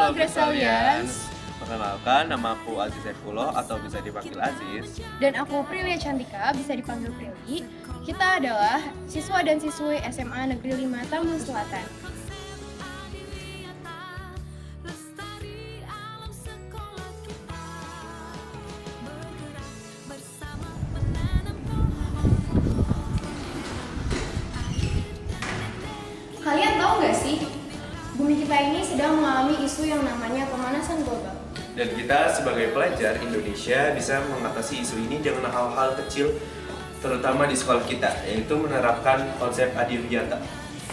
Halo Gresalians. Perkenalkan, nama aku Aziz Saifullah atau bisa dipanggil Aziz. Dan aku Prilia Cantika, bisa dipanggil Prili. Kita adalah siswa dan siswi SMA Negeri 5 Tambun Selatan. Kalian tahu nggak sih, bumi kita ini sedang mengalami isu yang namanya pemanasan global. Dan kita sebagai pelajar Indonesia bisa mengatasi isu ini dengan hal-hal kecil, terutama di sekolah kita, yaitu menerapkan konsep adiwiyata.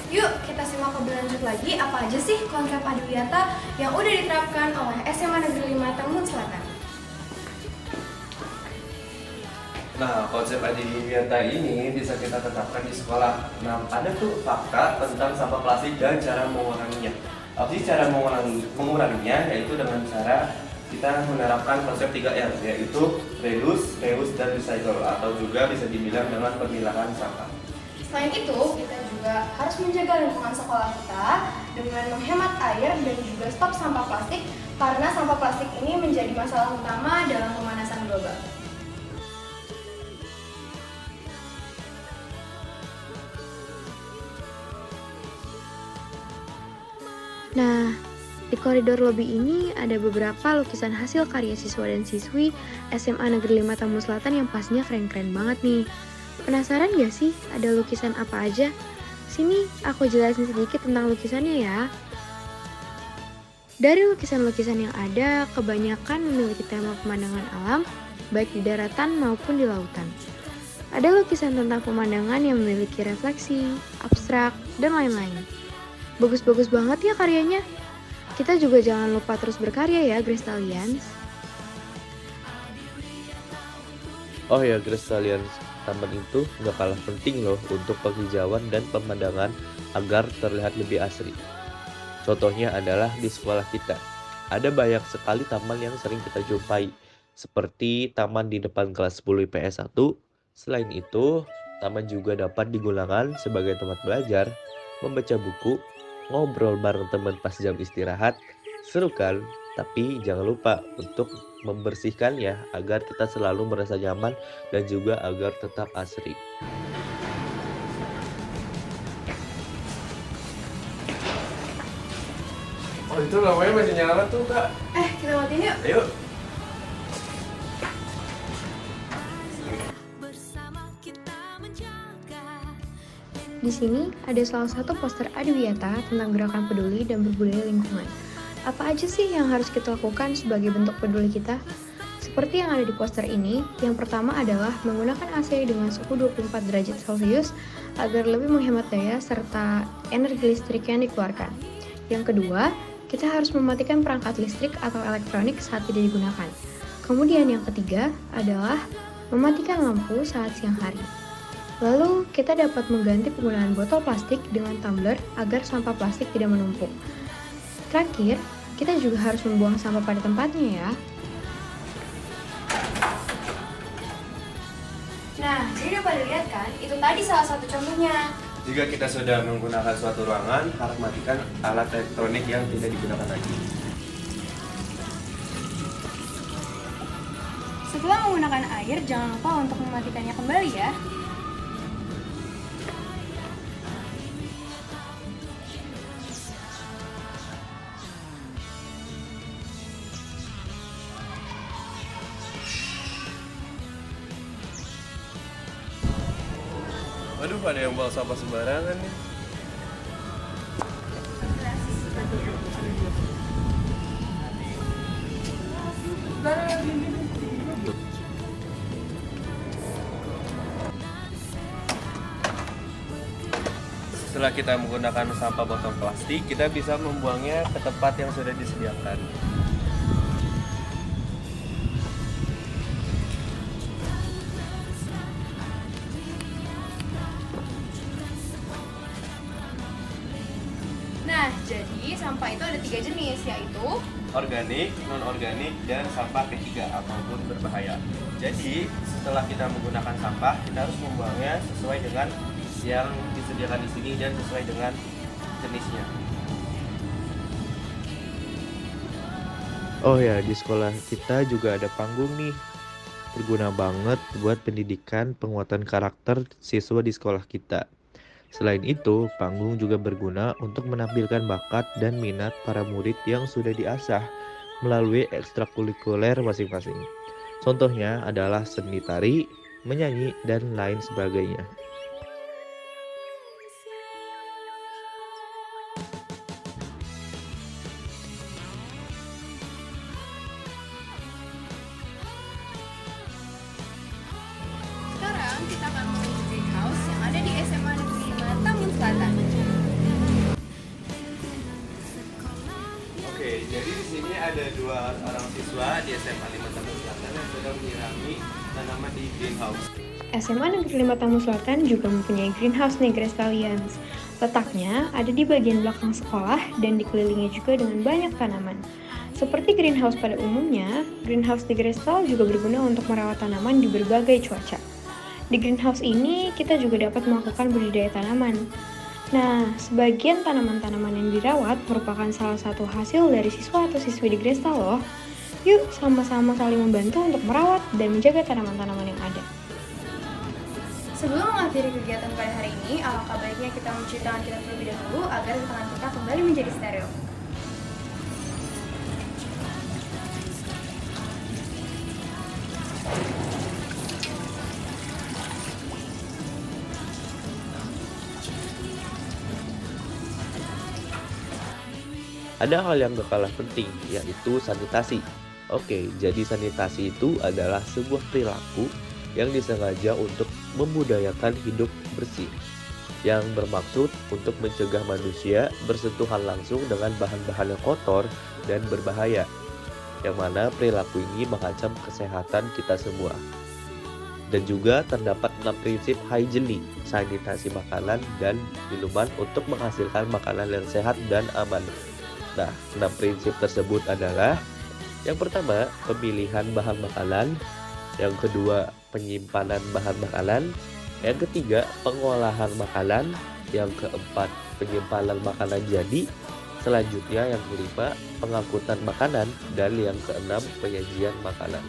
Yuk, kita simak lebih lanjut lagi apa aja sih konsep adiwiyata yang udah diterapkan oleh SMA Negeri 5 Tambun Selatan. Nah, konsep adiwiyata ini bisa kita tetapkan di sekolah. Nah, ada tuh fakta tentang sampah plastik dan cara menguranginya. Apa sih cara menguranginya? Yaitu dengan cara kita menerapkan konsep 3R, yaitu reuse, dan recycle, atau juga bisa dibilang dengan pemilahan sampah. Selain itu, kita juga harus menjaga lingkungan sekolah kita dengan menghemat air dan juga stop sampah plastik, karena sampah plastik ini menjadi masalah utama dalam pemanasan global. Nah, di koridor lobi ini ada beberapa lukisan hasil karya siswa dan siswi SMA Negeri 5 Tambun Selatan yang pastinya keren-keren banget nih. Penasaran gak sih ada lukisan apa aja? Sini aku jelasin sedikit tentang lukisannya ya. Dari lukisan-lukisan yang ada, kebanyakan memiliki tema pemandangan alam, baik di daratan maupun di lautan. Ada lukisan tentang pemandangan yang memiliki refleksi, abstrak, dan lain-lain. Bagus-bagus banget ya karyanya. Kita juga jangan lupa terus berkarya ya, Gresalians. Oh ya, Gresalians, taman itu nggak kalah penting loh untuk penghijauan dan pemandangan agar terlihat lebih asri. Contohnya adalah di sekolah kita. Ada banyak sekali taman yang sering kita jumpai, seperti taman di depan kelas 10 IPS 1. Selain itu, taman juga dapat digunakan sebagai tempat belajar, membaca buku, ngobrol bareng teman pas jam istirahat. Seru kan? Tapi jangan lupa untuk membersihkannya agar kita selalu merasa nyaman dan juga agar tetap asri. Oh, itu lampunya masih nyala tuh, Kak. Kita matiin yuk. Ayo. Di sini ada salah satu poster adiwiyata tentang gerakan peduli dan berbudaya lingkungan. Apa aja sih yang harus kita lakukan sebagai bentuk peduli kita? Seperti yang ada di poster ini, yang pertama adalah menggunakan AC dengan suhu 24 derajat Celcius agar lebih menghemat daya serta energi listrik yang dikeluarkan. Yang kedua, kita harus mematikan perangkat listrik atau elektronik saat tidak digunakan. Kemudian yang ketiga adalah mematikan lampu saat siang hari. Lalu, kita dapat mengganti penggunaan botol plastik dengan tumbler agar sampah plastik tidak menumpuk. Terakhir, kita juga harus membuang sampah pada tempatnya ya. Nah, jadi udah pada lihat kan? Itu tadi salah satu contohnya. Jika kita sudah menggunakan suatu ruangan, harus matikan alat elektronik yang tidak digunakan lagi. Setelah menggunakan air, jangan lupa untuk mematikannya kembali ya. Waduh, ada yang bawa sampah sembarangan nih. Setelah kita menggunakan sampah botol plastik, kita bisa membuangnya ke tempat yang sudah disediakan. Nah, jadi sampah itu ada 3 jenis, yaitu Organik, non-organik, dan sampah ketiga ataupun berbahaya. Jadi, setelah kita menggunakan sampah, kita harus membuangnya sesuai dengan yang disediakan di sini dan sesuai dengan jenisnya. Oh ya, di sekolah kita juga ada panggung nih. Berguna banget buat pendidikan penguatan karakter siswa di sekolah kita. Selain itu, panggung juga berguna untuk menampilkan bakat dan minat para murid yang sudah diasah melalui ekstrakurikuler masing-masing. Contohnya adalah seni tari, menyanyi, dan lain sebagainya. Sekarang kita akan menuju greenhouse yang ada di SMA Negeri 5 Tambun Selatan. Oke, jadi di sini ada 2 orang siswa di SMA 5 Tambun Selatan yang sedang menyirami tanaman di greenhouse. SMA Negeri 5 Tambun Selatan juga mempunyai greenhouse nih Grestalians. Letaknya ada di bagian belakang sekolah dan dikelilingi juga dengan banyak tanaman. Seperti greenhouse pada umumnya, greenhouse di Grestal juga berguna untuk merawat tanaman di berbagai cuaca. Di greenhouse ini, kita juga dapat melakukan budidaya tanaman. Nah, sebagian tanaman-tanaman yang dirawat merupakan salah satu hasil dari siswa atau siswi di Grestal loh. Yuk, sama-sama saling membantu untuk merawat dan menjaga tanaman-tanaman yang ada. Sebelum mengakhiri kegiatan pada hari ini, alangkah baiknya kita mencuci tangan kita terlebih dahulu agar tangan kita kembali menjadi steril. Ada hal yang gak kalah penting, yaitu sanitasi. Oke, jadi sanitasi itu adalah sebuah perilaku yang disengaja untuk membudayakan hidup bersih, yang bermaksud untuk mencegah manusia bersentuhan langsung dengan bahan-bahan yang kotor dan berbahaya, yang mana perilaku ini mengancam kesehatan kita semua. Dan juga terdapat 6 prinsip hygiene, sanitasi makanan dan minuman untuk menghasilkan makanan yang sehat dan aman. Nah, 6 prinsip tersebut adalah: yang pertama, pemilihan bahan makanan; yang kedua, penyimpanan bahan makanan; yang ketiga, pengolahan makanan; yang keempat, penyimpanan makanan jadi; selanjutnya yang kelima, pengangkutan makanan; dan yang keenam, penyajian makanan.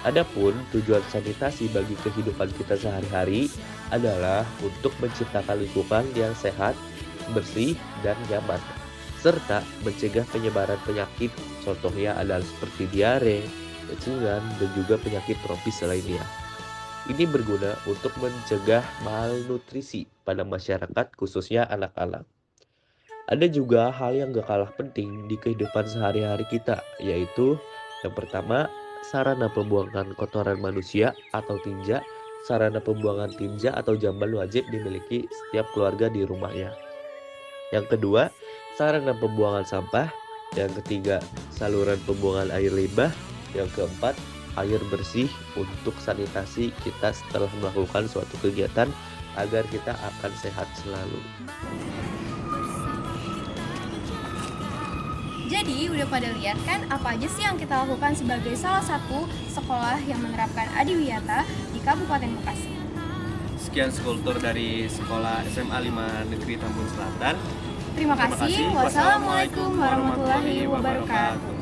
Adapun tujuan sanitasi bagi kehidupan kita sehari-hari adalah untuk menciptakan lingkungan yang sehat, bersih, dan nyaman, serta mencegah penyebaran penyakit, contohnya adalah seperti diare, kecingan, dan juga penyakit tropis lainnya. Ini berguna untuk mencegah malnutrisi pada masyarakat, khususnya anak-anak. Ada juga hal yang gak kalah penting di kehidupan sehari-hari kita, yaitu yang pertama, sarana pembuangan kotoran manusia atau tinja. Sarana pembuangan tinja atau jamban wajib dimiliki setiap keluarga di rumahnya. Yang kedua, sarana pembuangan sampah. Yang ketiga, saluran pembuangan air limbah. Yang keempat, air bersih untuk sanitasi kita setelah melakukan suatu kegiatan agar kita akan sehat selalu. Jadi, udah pada lihat kan apa aja sih yang kita lakukan sebagai salah satu sekolah yang menerapkan Adiwiyata di Kabupaten Bekasi. Sekian kultur dari Sekolah SMA 5 Negeri Tambun Selatan. Terima kasih. Wassalamualaikum warahmatullahi wabarakatuh.